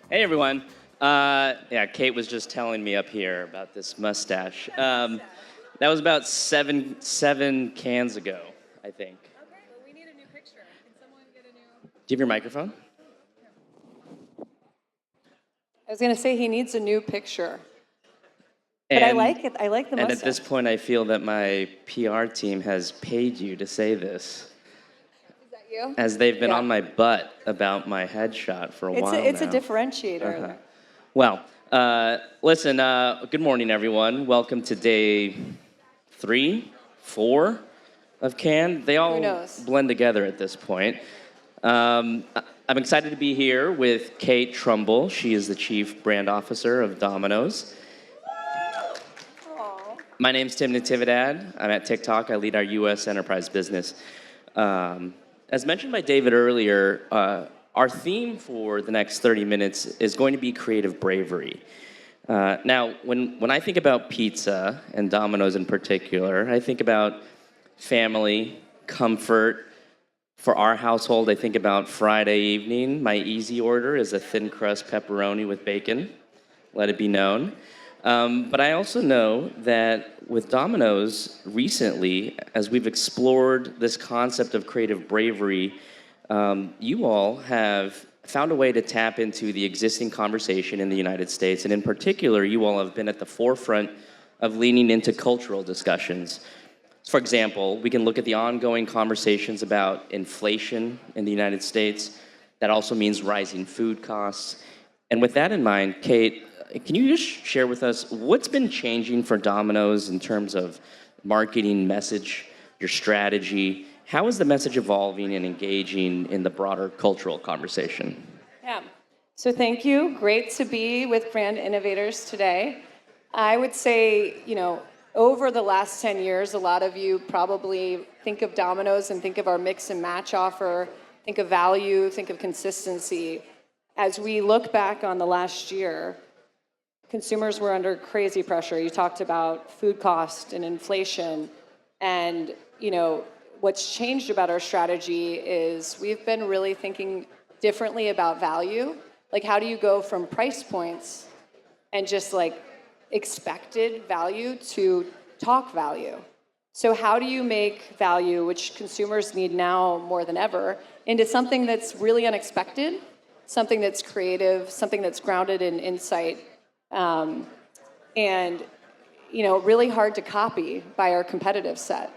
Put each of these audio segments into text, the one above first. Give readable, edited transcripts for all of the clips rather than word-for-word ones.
Hey everyone. Yeah, Kate was just telling me up here about this mustache. That was about seven cans ago, I think. Okay, well, we need a new picture. Can someone get a new? Do you have your microphone? I was going to say he needs a new picture. But I like it. I like the And mustache. at this point, I feel that my PR team has paid you to say this, Is that you? as they've been Yeah. on my butt about my headshot for a while It's now. a differentiator. Well, listen, good morning, everyone. Welcome to day 3, 4 of Cannes. They all knows? blend together at this point. I'm excited to be here with Kate Trumbull. She is the Chief Brand Officer of Domino's. Aw. My name's Tim Natividad. I'm at TikTok. I lead our U.S. enterprise business. As mentioned by David earlier, our theme for the next 30 minutes is going to be creative bravery. Now, when I think about pizza, and Domino's in particular, I think about family, comfort. For our household, I think about Friday evening. My easy order is a thin crust pepperoni with bacon, let it be known. But I also know that with Domino's recently, as we've explored this concept of creative bravery, you all have found a way to tap into the existing conversation in the United States. And in particular, you all have been at the forefront of leaning into cultural discussions. For example, we can look at the ongoing conversations about inflation in the United States. That also means rising food costs. And with that in mind, Kate, can you just share with us what's been changing for Domino's in terms of marketing message, your strategy? How is the message evolving and engaging in the broader cultural conversation? Yeah. So thank you. Great to be with Brand Innovators today. I would say, over the last 10 years, a lot of you probably think of Domino's and think of our mix and match offer, think of value, think of consistency. As we look back on the last year, consumers were under crazy pressure. You talked about food cost and inflation. And, what's changed about our strategy is we've been really thinking differently about value. Like, how do you go from price points and just expected value to talk value? So how do you make value, which consumers need now more than ever, into something that's really unexpected, something that's creative, something that's grounded in insight, and really hard to copy by our competitive set.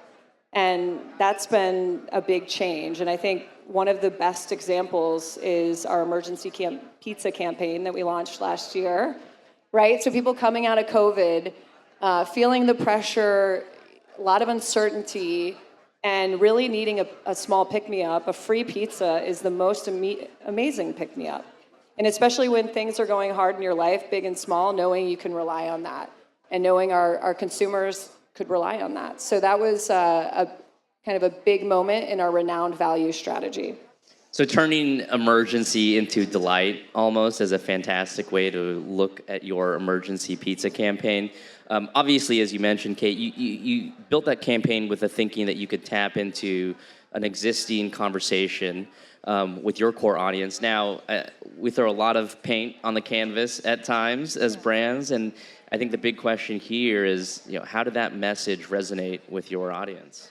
And that's been a big change. And I think one of the best examples is our emergency pizza campaign that we launched last year, right? So people coming out of COVID, feeling the pressure, a lot of uncertainty, and really needing a small pick-me-up. A free pizza is the most amazing pick-me-up. And especially when things are going hard in your life, big and small, knowing you can rely on that, and knowing our consumers could rely on that. So that was a kind of a big moment in our renowned value strategy. So turning emergency into delight almost is a fantastic way to look at your emergency pizza campaign. Obviously, as you mentioned, Kate, you built that campaign with the thinking that you could tap into an existing conversation with your core audience. Now, we throw a lot of paint on the canvas at times as brands, and I think the big question here is, how did that message resonate with your audience?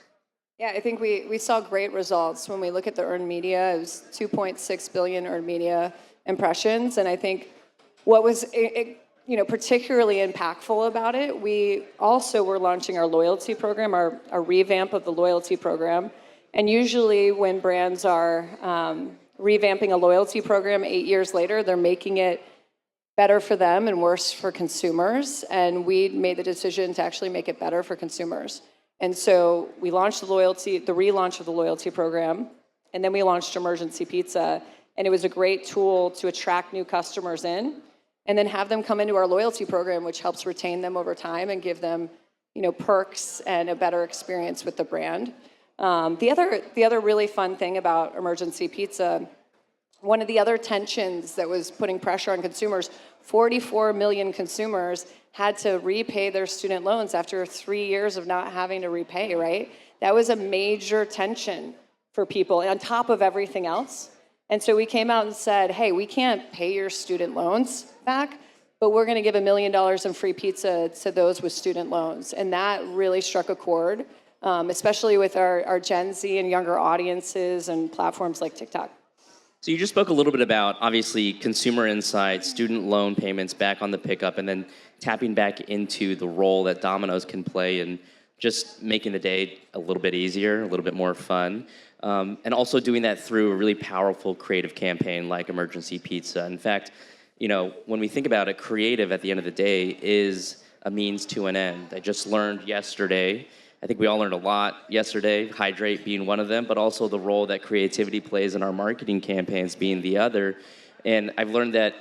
Yeah, I think we saw great results. When we look at the earned media, it was 2.6 billion earned media impressions. And I think what was particularly impactful about it, we also were launching our loyalty program, our revamp of the loyalty program. And usually when brands are revamping a loyalty program 8 years later, they're making it better for them and worse for consumers. And we made the decision to actually make it better for consumers. And so we launched the relaunch of the loyalty program, and then we launched Emergency Pizza, and it was a great tool to attract new customers in, and then have them come into our loyalty program, which helps retain them over time and give them, perks and a better experience with the brand. The other really fun thing about Emergency Pizza, one of the other tensions that was putting pressure on consumers, 44 million consumers had to repay their student loans after 3 years of not having to repay, right? That was a major tension for people on top of everything else. And so we came out and said, hey, we can't pay your student loans back, but we're going to give $1 million in free pizza to those with student loans. And that really struck a chord, especially with our Gen Z and younger audiences and platforms like TikTok. So you just spoke a little bit about, obviously, consumer insights, student loan payments back on the pickup, and then tapping back into the role that Domino's can play in just making the day a little bit easier, a little bit more fun, and also doing that through a really powerful creative campaign like Emergency Pizza. In fact, when we think about it, creative at the end of the day is a means to an end. I just learned yesterday, I think we all learned a lot yesterday, hydrate being one of them, but also the role that creativity plays in our marketing campaigns being the other. And I've learned that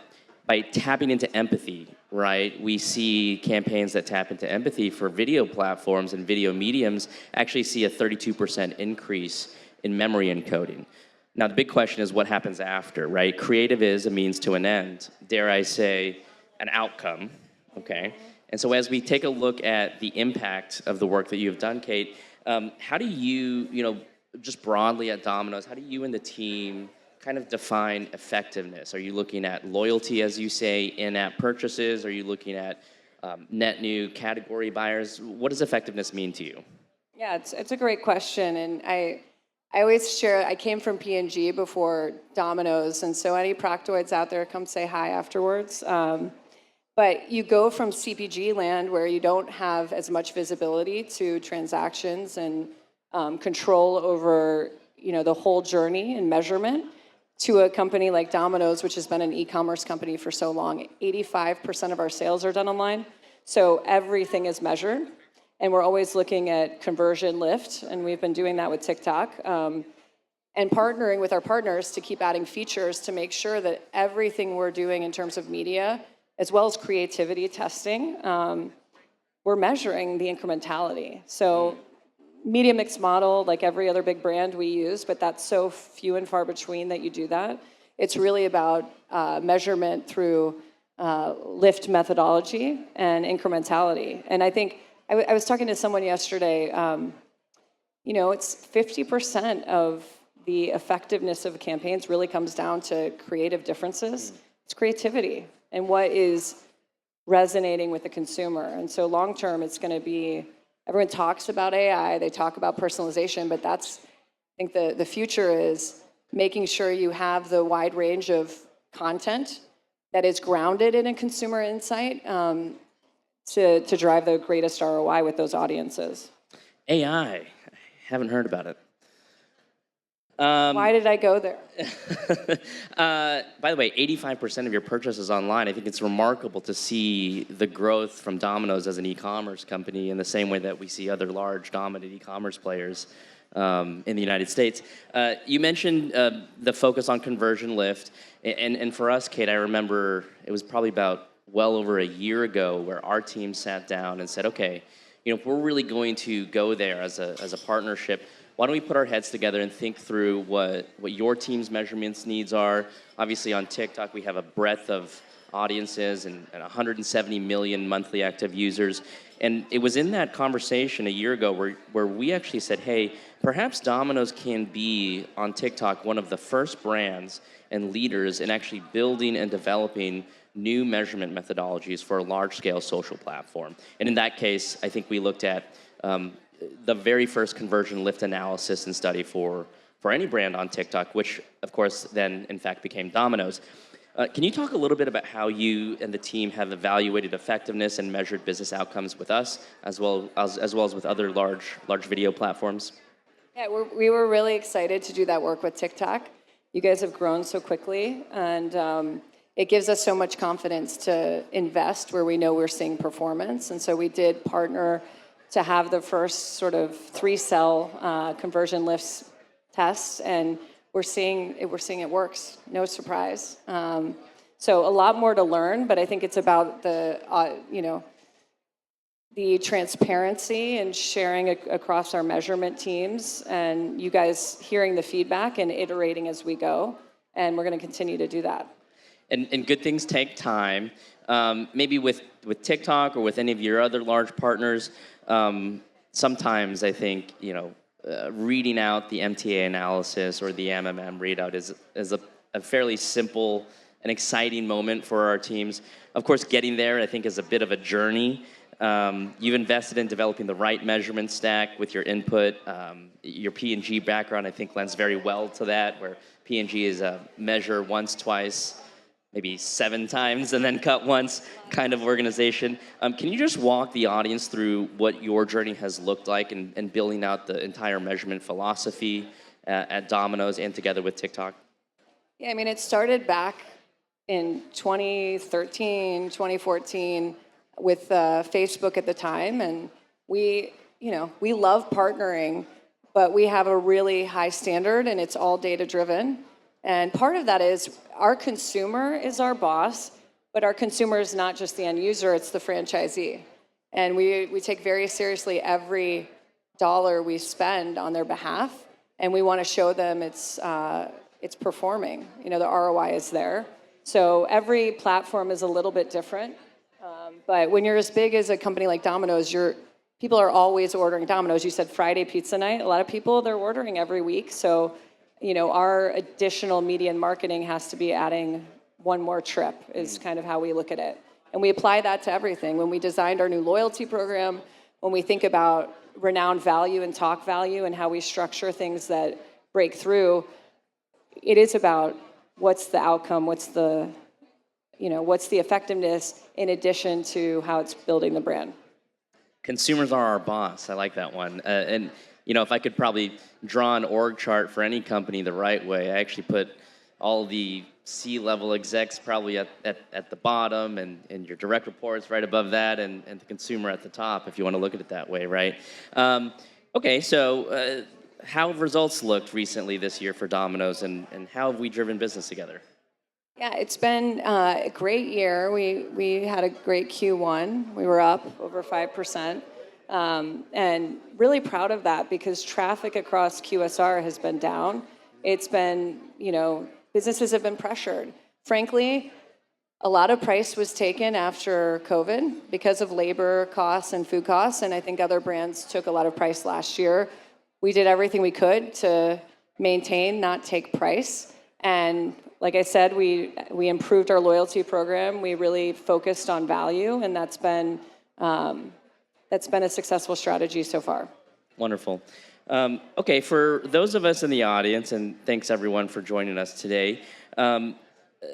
by tapping into empathy, right, we see campaigns that tap into empathy for video platforms and video mediums actually see a 32% increase in memory encoding. Now, the big question is what happens after, right? Creative is a means to an end, dare I say, an outcome, okay? And so as we take a look at the impact of the work that you've done, Kate, how do you, just broadly at Domino's, how do you and the team kind of define effectiveness? Are you looking at loyalty, as you say, in-app purchases? Are you looking at net new category buyers? What does effectiveness mean to you? Yeah, it's a great question, and I always share, I came from P&G before Domino's, and so any Proctoids out there, come say hi afterwards. But you go from CPG land where you don't have as much visibility to transactions and control over the whole journey and measurement to a company like Domino's, which has been an e-commerce company for so long. 85% of our sales are done online, so everything is measured. And we're always looking at conversion lift, and we've been doing that with TikTok. And partnering with our partners to keep adding features to make sure that everything we're doing in terms of media, as well as creativity testing, we're measuring the incrementality. So media mix model, like every other big brand we use, but that's so few and far between that you do that. It's really about measurement through lift methodology and incrementality. And I think I was talking to someone yesterday, it's 50% of the effectiveness of campaigns really comes down to creative differences. It's creativity and what is resonating with the consumer. And so long term, it's going to be, everyone talks about AI, they talk about personalization, but I think the future is making sure you have the wide range of content that is grounded in a consumer insight to drive the greatest ROI with those audiences. AI, I haven't heard about it. Why did I go there? By the way, 85% of your purchases online. I think it's remarkable to see the growth from Domino's as an e-commerce company in the same way that we see other large dominant e-commerce players in the United States. You mentioned the focus on conversion lift. And for us, Kate, I remember it was probably about well over a year ago where our team sat down and said, okay, if we're really going to go there as a partnership, why don't we put our heads together and think through what your team's measurements needs are? Obviously on TikTok, we have a breadth of audiences and 170 million monthly active users. And it was in that conversation a year ago where we actually said, hey, perhaps Domino's can be on TikTok one of the first brands and leaders in actually building and developing new measurement methodologies for a large-scale social platform. And in that case, I think we looked at the very first conversion lift analysis and study for any brand on TikTok, which, of course, then, in fact, became Domino's. Can you talk a little bit about how you and the team have evaluated effectiveness and measured business outcomes with us, as well as with other large video platforms? Yeah, we were really excited to do that work with TikTok. You guys have grown so quickly, and it gives us so much confidence to invest where we know we're seeing performance. And so we did partner to have the first sort of 3-cell conversion lifts tests, and we're seeing it works. No surprise. So a lot more to learn, but I think it's about the transparency and sharing across our measurement teams, and you guys hearing the feedback and iterating as we go, and we're going to continue to do that. And good things take time. Maybe with TikTok or with any of your other large partners, sometimes I think reading out the MTA analysis or the MMM readout is a a fairly simple and exciting moment for our teams. Of course, getting there, I think, is a bit of a journey. You've invested in developing the right measurement stack with your input. Your P&G background, I think, lends very well to that, where P&G is a measure once, twice, maybe 7 times, and then cut once kind of organization. Can you just walk the audience through what your journey has looked like in building out the entire measurement philosophy at Domino's and together with TikTok? Yeah, I mean, it started back in 2013, 2014 with Facebook at the time, and we love partnering, but we have a really high standard, and it's all data-driven. And part of that is our consumer is our boss, but our consumer is not just the end user, it's the franchisee. And we take very seriously every dollar we spend on their behalf, and we want to show them it's performing. The ROI is there. So every platform is a little bit different. But when you're as big as a company like Domino's, people are always ordering Domino's. You said Friday pizza night. A lot of people, they're ordering every week. So, our additional media and marketing has to be adding one more trip is kind of how we look at it. And we apply that to everything. When we designed our new loyalty program, when we think about renowned value and talk value and how we structure things that break through, it is about what's the outcome, what's the effectiveness in addition to how it's building the brand. Consumers are our boss. I like that one. And if I could probably draw an org chart for any company the right way, I actually put all the C-level execs probably at the bottom and your direct reports right above that and the consumer at the top, if you want to look at it that way, right? Okay, so how have results looked recently this year for Domino's, and how have we driven business together? Yeah, it's been a great year. We had a great Q1. We were up over 5%. And really proud of that because traffic across QSR has been down. It's been, businesses have been pressured. Frankly, a lot of price was taken after COVID because of labor costs and food costs, and I think other brands took a lot of price last year. We did everything we could to maintain, not take price. And like I said, we improved our loyalty program. We really focused on value, and that's been a successful strategy so far. Wonderful. Okay, for those of us in the audience, and thanks everyone for joining us today,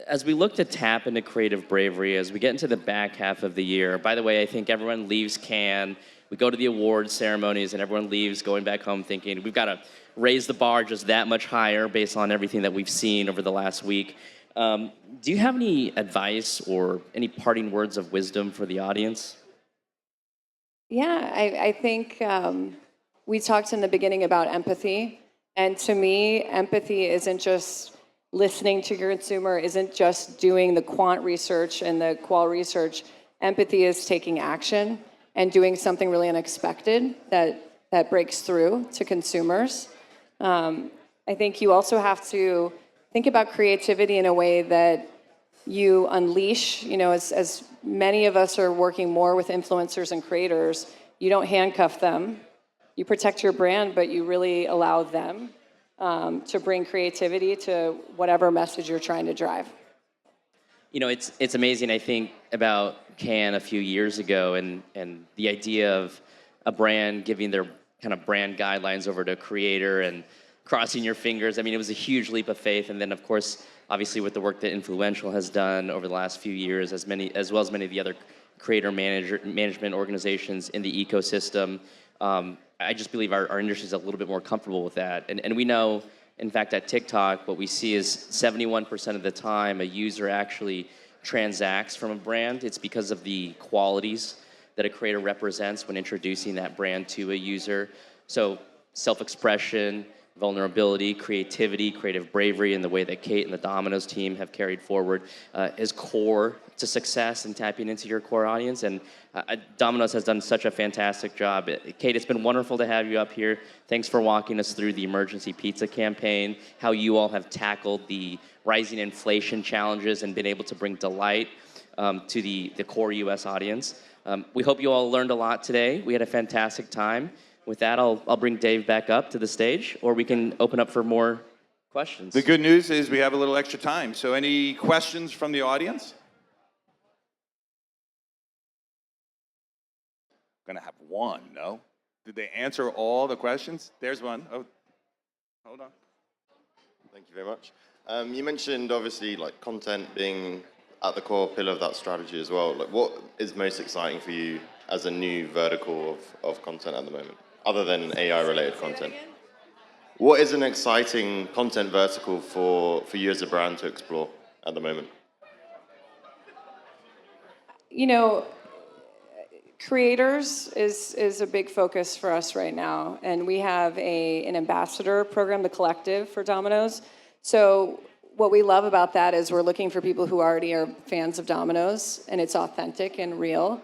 as we look to tap into creative bravery, as we get into the back half of the year, by the way, I think everyone leaves Cannes, we go to the awards ceremonies, and everyone leaves going back home thinking, we've got to raise the bar just that much higher based on everything that we've seen over the last week. Do you have any advice or any parting words of wisdom for the audience? Yeah, I think we talked in the beginning about empathy. And to me, empathy isn't just listening to your consumer, isn't just doing the quant research and the qual research. Empathy is taking action and doing something really unexpected that breaks through to consumers. I think you also have to think about creativity in a way that you unleash, as many of us are working more with influencers and creators, you don't handcuff them. You protect your brand, but you really allow them to bring creativity to whatever message you're trying to drive. It's amazing, I think, about Cannes a few years ago and the idea of a brand giving their kind of brand guidelines over to a creator and crossing your fingers. I mean, it was a huge leap of faith. And then, of course, obviously with the work that Influential has done over the last few years, as well as many of the other creator management organizations in the ecosystem, I just believe our industry is a little bit more comfortable with that. And we know, in fact, at TikTok, what we see is 71% of the time a user actually transacts from a brand. It's because of the qualities that a creator represents when introducing that brand to a user. So self-expression, vulnerability, creativity, creative bravery, and the way that Kate and the Domino's team have carried forward is core to success and tapping into your core audience. And Domino's has done such a fantastic job. Kate, it's been wonderful to have you up here. Thanks for walking us through the emergency pizza campaign, how you all have tackled the rising inflation challenges and been able to bring delight to the core U.S. audience. We hope you all learned a lot today. We had a fantastic time. With that, I'll bring Dave back up to the stage, or we can open up for more questions. The good news is we have a little extra time. So any questions from the audience? Gonna have one, no? Did they answer all the questions? There's one. Oh, hold on. Thank you very much. You mentioned obviously like content being at the core pillar of that strategy as well. Like, what is most exciting for you as a new vertical of content at the moment, other than AI-related content? What is an exciting content vertical for you as a brand to explore at the moment? You know, creators is a big focus for us right now, and we have an ambassador program, the Collective for Domino's. So what we love about that is we're looking for people who already are fans of Domino's, and it's authentic and real,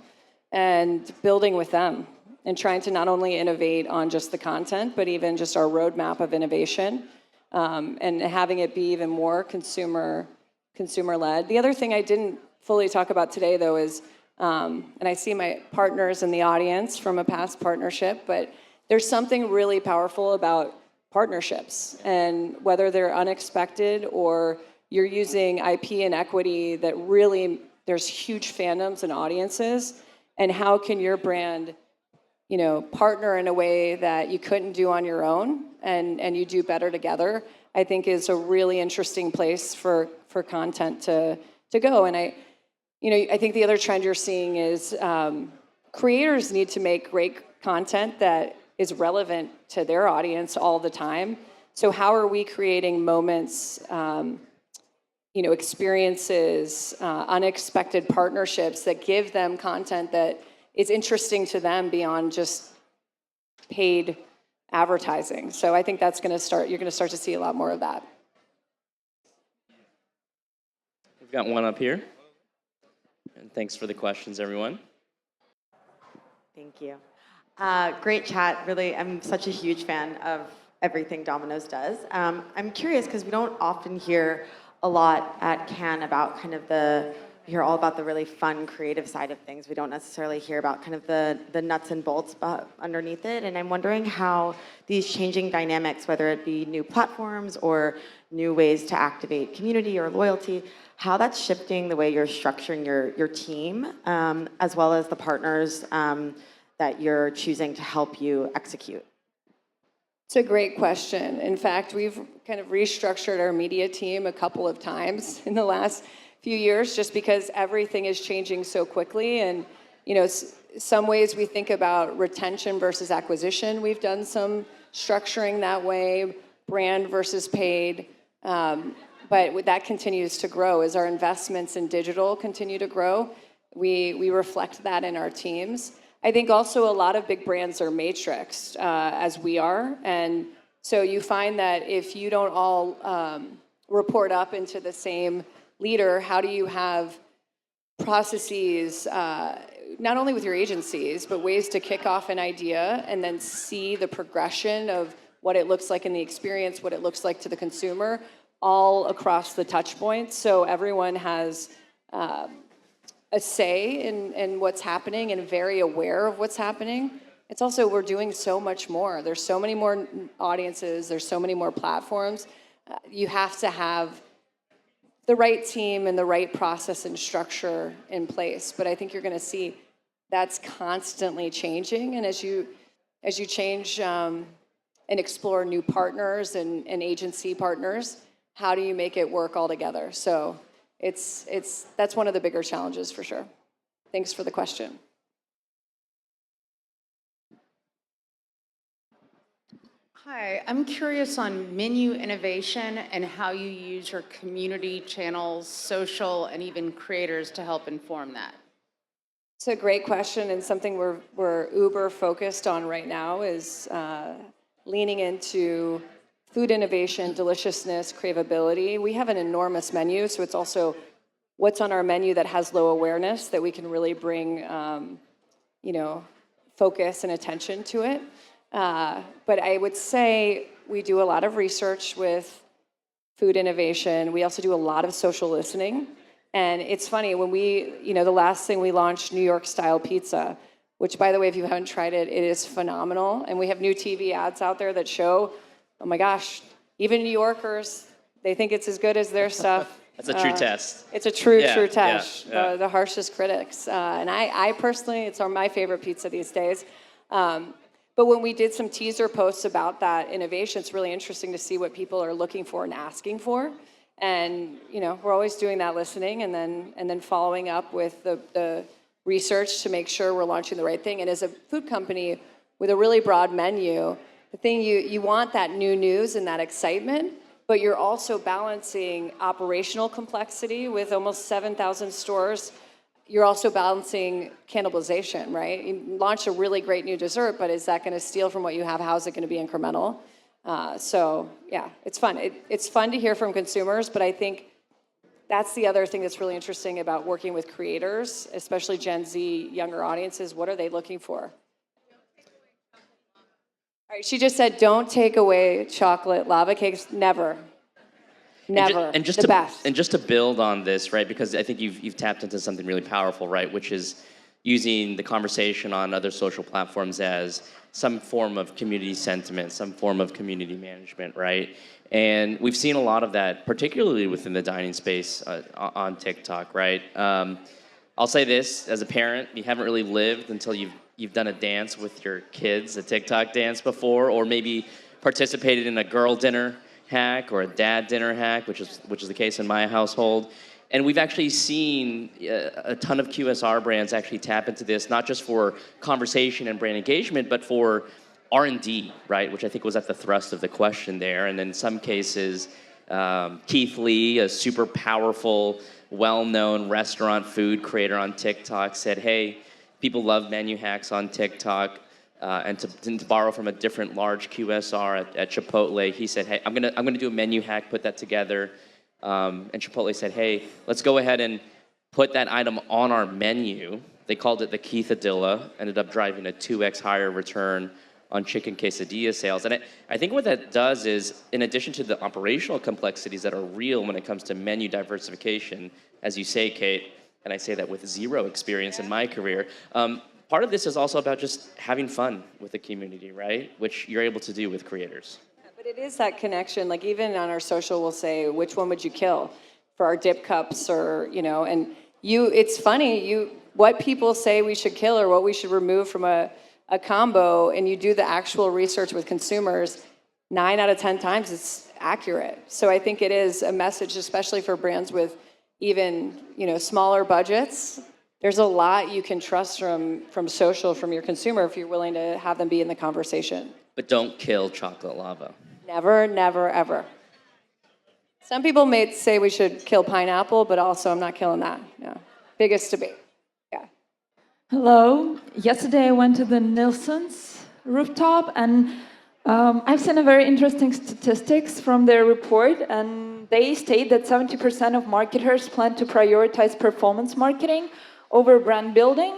and building with them and trying to not only innovate on just the content, but even just our roadmap of innovation, and having it be even more consumer-led. The other thing I didn't fully talk about today, though, is, and I see my partners in the audience from a past partnership, but there's something really powerful about partnerships, and whether they're unexpected or you're using IP and equity that really, there's huge fandoms and audiences, and how can your brand, you know, partner in a way that you couldn't do on your own, and you do better together, I think is a really interesting place for content to go. And I think the other trend you're seeing is creators need to make great content that is relevant to their audience all the time. So how are we creating moments, experiences, unexpected partnerships that give them content that is interesting to them beyond just paid advertising? So I think that's going to start, you're going to start to see a lot more of that. We've got one up here. And thanks for the questions, everyone. Thank you. Great chat. Really, I'm such a huge fan of everything Domino's does. I'm curious because we don't often hear a lot at Cannes about kind of we hear all about the really fun, creative side of things. We don't necessarily hear about kind of the nuts and bolts underneath it. And I'm wondering how these changing dynamics, whether it be new platforms or new ways to activate community or loyalty, how that's shifting the way you're structuring your team, as well as the partners that you're choosing to help you execute? It's a great question. In fact, we've kind of restructured our media team a couple of times in the last few years, just because everything is changing so quickly. And, some ways we think about retention versus acquisition. We've done some structuring that way, brand versus paid. But that continues to grow as our investments in digital continue to grow. We reflect that in our teams. I think also a lot of big brands are matrixed, as we are. And so you find that if you don't all report up into the same leader, how do you have processes, not only with your agencies, but ways to kick off an idea and then see the progression of what it looks like in the experience, what it looks like to the consumer, all across the touch points. So everyone has a say in what's happening and very aware of what's happening. It's also, we're doing so much more. There's so many more audiences. There's so many more platforms. You have to have the right team and the right process and structure in place. But I think you're going to see that's constantly changing. And as you change and explore new partners and agency partners, how do you make it work all together? So that's one of the bigger challenges for sure. Thanks for the question. Hi, I'm curious on menu innovation and how you use your community channels, social, and even creators to help inform that. It's a great question, and something we're uber focused on right now is leaning into food innovation, deliciousness, craveability. We have an enormous menu, so it's also what's on our menu that has low awareness that we can really bring, focus and attention to it. But I would say we do a lot of research with food innovation. We also do a lot of social listening. And it's funny, when the last thing we launched, New York style pizza, which, by the way, if you haven't tried it, it is phenomenal. And we have new TV ads out there that show, oh my gosh, even New Yorkers, they think it's as good as their stuff. That's a true test. It's a true Yeah, test. yeah. The harshest critics. And I personally, it's my favorite pizza these days. But when we did some teaser posts about that innovation, it's really interesting to see what people are looking for and asking for. And we're always doing that listening and then following up with the research to make sure we're launching the right thing. And as a food company with a really broad menu, the thing you want that new news and that excitement, but you're also balancing operational complexity with almost 7,000 stores. You're also balancing cannibalization, right? You launch a really great new dessert, but is that going to steal from what you have? How is it going to be incremental? So yeah, it's fun. It's fun to hear from consumers, but I think that's the other thing that's really interesting about working with creators, especially Gen Z, younger audiences. What are they looking for? All right, she just said, don't take away chocolate lava cakes. Never. Never. The best. And just to build on this, right, because I think you've tapped into something really powerful, right, which is using the conversation on other social platforms as some form of community sentiment, some form of community management, right? And we've seen a lot of that, particularly within the dining space on TikTok, right? I'll say this, as a parent, you haven't really lived until you've done a dance with your kids, a TikTok dance before, or maybe participated in a girl dinner hack or a dad dinner hack, which is the case in my household. And we've actually seen a ton of QSR brands actually tap into this, not just for conversation and brand engagement, but for R&D, right? Which I think was at the thrust of the question there. And in some cases, Keith Lee, a super powerful, well-known restaurant food creator on TikTok, said, hey, people love menu hacks on TikTok. And to borrow from a different large QSR at Chipotle, he said, hey, I'm gonna do a menu hack, put that together. And Chipotle said, hey, let's go ahead and put that item on our menu. They called it the Keithadilla, ended up driving a 2x higher return on chicken quesadilla sales. And I think what that does is, in addition to the operational complexities that are real when it comes to menu diversification, as you say, Kate, and I say that with zero experience in my career, part of this is also about just having fun with the community, right? Which you're able to do with creators. But it is that connection. Like even on our social, we'll say, which one would you kill for our dip cups or, and it's funny, what people say we should kill or what we should remove from a combo, and you do the actual research with consumers, 9 out of 10 times it's accurate. So I think it is a message, especially for brands with even, smaller budgets. There's a lot you can trust from social, from your consumer, if you're willing to have them be in the conversation. But don't kill chocolate lava. Never, never, ever. Some people may say we should kill pineapple, but also I'm not killing that. Yeah. Biggest debate. Yeah. Hello. Yesterday I went to the Nielsen's rooftop, and I've seen a very interesting statistics from their report, and they state that 70% of marketers plan to prioritize performance marketing over brand building.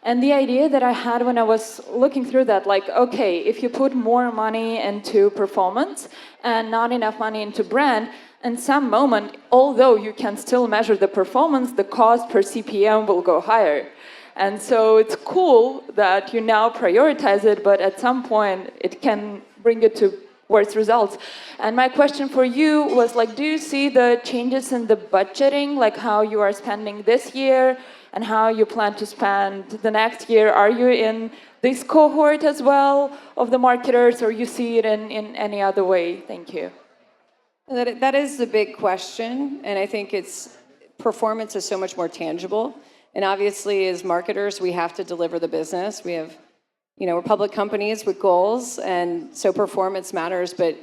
And the idea that I had when I was looking through that, like, okay, if you put more money into performance and not enough money into brand, in some moment, although you can still measure the performance, the cost per CPM will go higher. And so it's cool that you now prioritize it, but at some point it can bring you to worse results. And my question for you was, like, do you see the changes in the budgeting, like how you are spending this year and how you plan to spend the next year? Are you in this cohort as well of the marketers, or you see it in any other way? Thank you. That is the big question, and I think performance is so much more tangible. And obviously, as marketers, we have to deliver the business. We have, we're public companies with goals, and so performance matters, but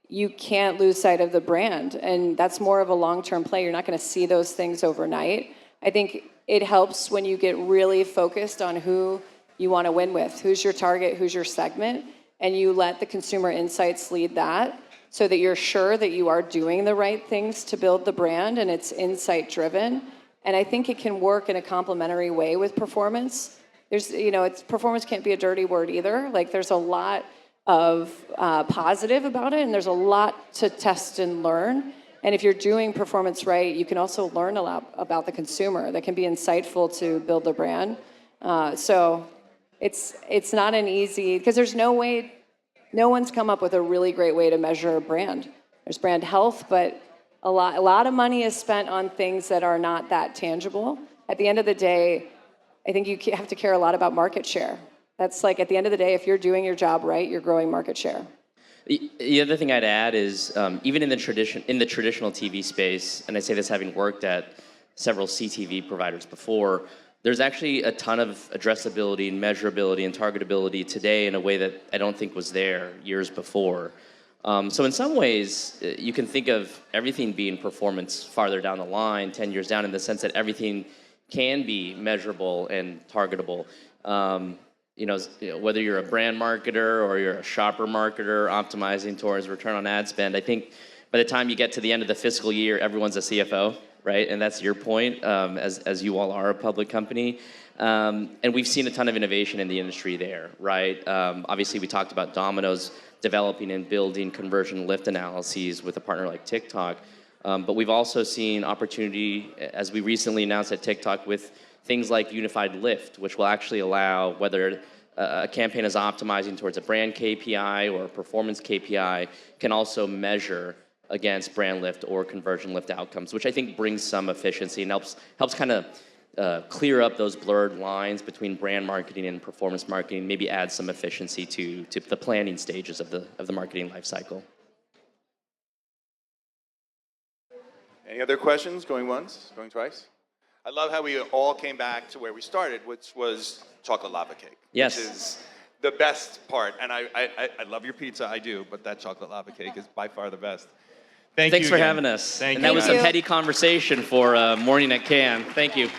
you can't lose sight of the brand, and that's more of a long-term play. You're not going to see those things overnight. I think it helps when you get really focused on who you want to win with, who's your target, who's your segment, and you let the consumer insights lead that so that you're sure that you are doing the right things to build the brand and it's insight driven. And I think it can work in a complementary way with performance. Performance can't be a dirty word either. Like there's a lot of positive about it, and there's a lot to test and learn. And if you're doing performance right, you can also learn a lot about the consumer that can be insightful to build the brand. So it's not an easy, because there's no way, no one's come up with a really great way to measure a brand. there's brand health, but a lot of money is spent on things that are not that tangible. At the end of the day, I think you have to care a lot about market share. That's like, at the end of the day, if you're doing your job right, you're growing market share. The other thing I'd add is even in the traditional TV space, and I say this having worked at several CTV providers before, there's actually a ton of addressability and measurability and targetability today in a way that I don't think was there years before. So in some ways, you can think of everything being performance farther down the line, 10 years down, in the sense that everything can be measurable and targetable. Whether you're a brand marketer or you're a shopper marketer optimizing towards return on ad spend, I think by the time you get to the end of the fiscal year, everyone's a CFO, right? And that's your point, as you all are a public company. And we've seen a ton of innovation in the industry there, right? Obviously, we talked about Domino's developing and building conversion lift analyses with a partner like TikTok. But we've also seen opportunity, as we recently announced at TikTok, with things like Unified Lift, which will actually allow whether a campaign is optimizing towards a brand KPI or a performance KPI, can also measure against brand lift or conversion lift outcomes, which I think brings some efficiency and helps kind of clear up those blurred lines between brand marketing and performance marketing, maybe add some efficiency to the planning stages of the marketing life cycle. Any other questions? Going once, going twice? I love how we all came back to where we started, which was chocolate lava cake. Yes. Which is the best part. And I love your pizza, I do, but that chocolate lava cake is by far the best. Thanks for having us. Thank and you. that was Thank some you. heady conversation for morning at Cannes. Thank you.